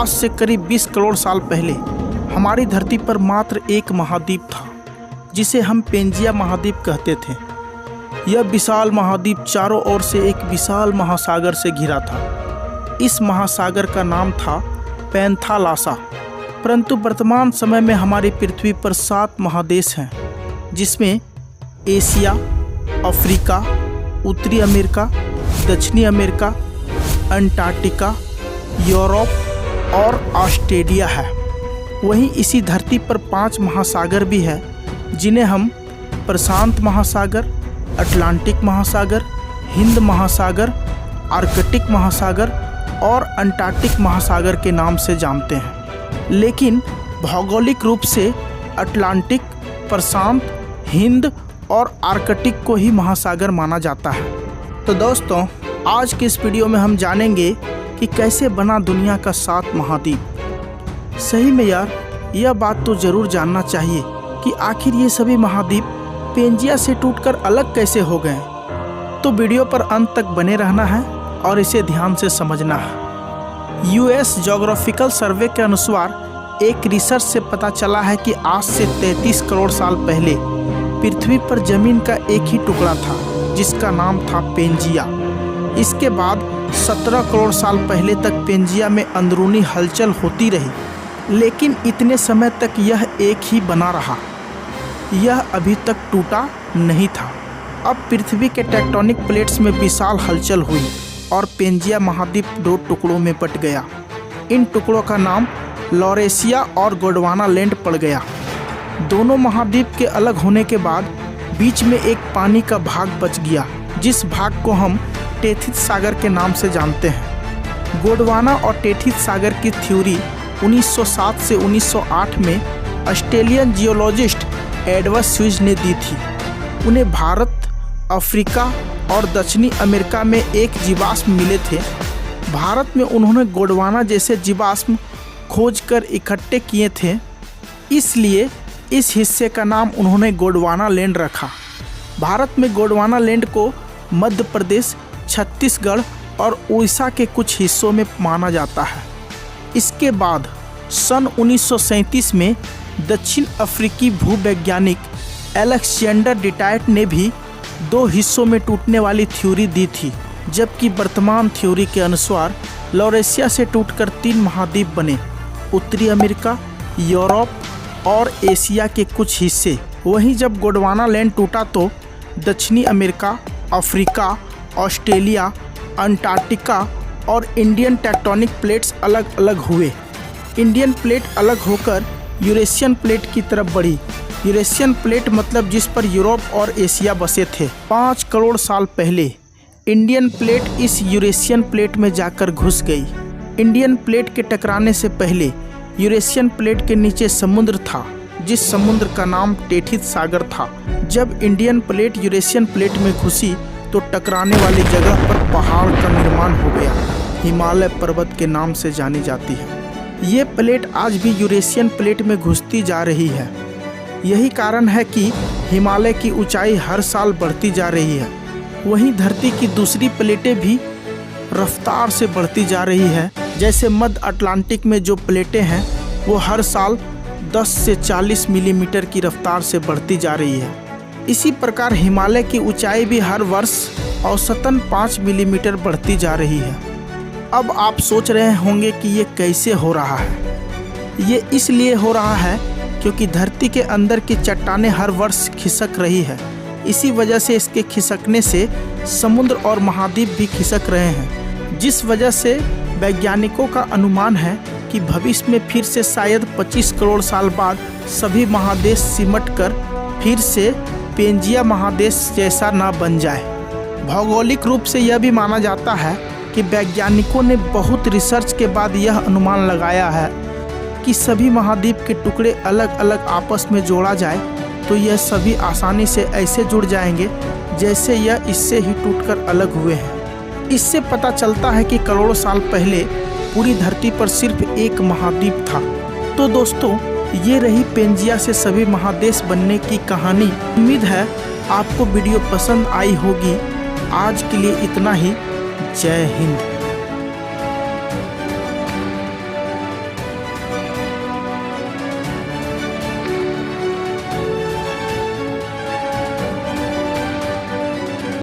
आज से करीब 20 करोड़ साल पहले हमारी धरती पर मात्र एक महाद्वीप था जिसे हम पेंजिया महाद्वीप कहते थे। यह विशाल महाद्वीप चारों ओर से एक विशाल महासागर से घिरा था। इस महासागर का नाम था पैंथालासा। परंतु वर्तमान समय में हमारी पृथ्वी पर 7 महादेश हैं, जिसमें एशिया, अफ्रीका, उत्तरी अमेरिका, दक्षिणी अमेरिका, अंटार्कटिका, यूरोप और ऑस्ट्रेलिया है। वहीं इसी धरती पर 5 महासागर भी हैं, जिन्हें हम प्रशांत महासागर, अटलांटिक महासागर, हिंद महासागर, आर्कटिक महासागर और अंटार्कटिक महासागर के नाम से जानते हैं। लेकिन भौगोलिक रूप से अटलांटिक, प्रशांत, हिंद और आर्कटिक को ही महासागर माना जाता है। तो दोस्तों, आज के इस वीडियो में हम जानेंगे कि कैसे बना दुनिया का 7 महाद्वीप। सही में यार, यह बात तो ज़रूर जानना चाहिए कि आखिर ये सभी महाद्वीप पेंजिया से टूटकर अलग कैसे हो गए। तो वीडियो पर अंत तक बने रहना है और इसे ध्यान से समझना है। यूएस ज्योग्राफिकल सर्वे के अनुसार एक रिसर्च से पता चला है कि आज से 33 करोड़ साल पहले पृथ्वी पर जमीन का एक ही टुकड़ा था जिसका नाम था पेंजिया। इसके बाद 17 करोड़ साल पहले तक पेंजिया में अंदरूनी हलचल होती रही, लेकिन इतने समय तक यह एक ही बना रहा। यह अभी तक टूटा नहीं था। अब पृथ्वी के टेक्टोनिक प्लेट्स में विशाल हलचल हुई और पेंजिया महाद्वीप 2 टुकड़ों में बट गया। इन टुकड़ों का नाम लॉरेशिया और गोंडवाना लैंड पड़ गया। दोनों महाद्वीप के अलग होने के बाद बीच में एक पानी का भाग बच गया, जिस भाग को हम टेथिस सागर के नाम से जानते हैं। गोंडवाना और टेथिस सागर की थ्योरी 1907 से 1908 में ऑस्ट्रेलियन जियोलॉजिस्ट एडवर्ड स्विज ने दी थी। उन्हें भारत, अफ्रीका और दक्षिणी अमेरिका में एक जीवाश्म मिले थे। भारत में उन्होंने गोंडवाना जैसे जीवाश्म खोजकर इकट्ठे किए थे, इसलिए इस हिस्से का नाम उन्होंने गोंडवाना लैंड रखा। भारत में गोंडवाना लैंड को मध्य प्रदेश, छत्तीसगढ़ और उड़ीसा के कुछ हिस्सों में माना जाता है। इसके बाद सन 1937 में दक्षिण अफ्रीकी भूवैज्ञानिक अलेक्जेंडर डिटाइट ने भी 2 हिस्सों में टूटने वाली थ्योरी दी थी, जबकि वर्तमान थ्योरी के अनुसार लॉरेशिया से टूटकर 3 महाद्वीप बने, उत्तरी अमेरिका, यूरोप और एशिया के कुछ हिस्से। वहीं जब गोंडवाना लैंड टूटा तो दक्षिणी अमेरिका, अफ्रीका, ऑस्ट्रेलिया, अंटार्कटिका और इंडियन टेक्टोनिक प्लेट्स अलग अलग हुए। इंडियन प्लेट अलग होकर यूरेशियन प्लेट की तरफ बढ़ी। यूरेशियन प्लेट मतलब जिस पर यूरोप और एशिया बसे थे। 5 करोड़ साल पहले इंडियन प्लेट इस यूरेशियन प्लेट में जाकर घुस गई। इंडियन प्लेट के टकराने से पहले यूरेशियन प्लेट के नीचे समुद्र था, जिस समुद्र का नाम टेथिस सागर था। जब इंडियन प्लेट यूरेशियन प्लेट में घुसी तो टकराने वाली जगह पर पहाड़ का निर्माण हो गया। हिमालय पर्वत के नाम से जानी जाती है। ये प्लेट आज भी यूरेशियन प्लेट में घुसती जा रही है। यही कारण है कि हिमालय की ऊंचाई हर साल बढ़ती जा रही है। वहीं धरती की दूसरी प्लेटें भी रफ्तार से बढ़ती जा रही है। जैसे मध्य अटलांटिक में जो प्लेटें हैं वो हर साल 10 से 40 मिलीमीटर की रफ्तार से बढ़ती जा रही है। इसी प्रकार हिमालय की ऊंचाई भी हर वर्ष औसतन 5 मिलीमीटर बढ़ती जा रही है। अब आप सोच रहे होंगे कि ये कैसे हो रहा है। ये इसलिए हो रहा है क्योंकि धरती के अंदर की चट्टानें हर वर्ष खिसक रही है। इसी वजह से इसके खिसकने से समुद्र और महाद्वीप भी खिसक रहे हैं, जिस वजह से वैज्ञानिकों का अनुमान है कि भविष्य में फिर से शायद 25 करोड़ साल बाद सभी महादेश सिमटकर फिर से पेंजिया महादेश जैसा ना बन जाए। भौगोलिक रूप से यह भी माना जाता है कि वैज्ञानिकों ने बहुत रिसर्च के बाद यह अनुमान लगाया है कि सभी महाद्वीप के टुकड़े अलग अलग आपस में जोड़ा जाए तो यह सभी आसानी से ऐसे जुड़ जाएंगे जैसे यह इससे ही टूटकर अलग हुए हैं। इससे पता चलता है कि करोड़ों साल पहले पूरी धरती पर सिर्फ एक महाद्वीप था। तो दोस्तों, ये रही पेंजिया से सभी महादेश बनने की कहानी। उम्मीद है आपको वीडियो पसंद आई होगी। आज के लिए इतना ही। जय हिंद।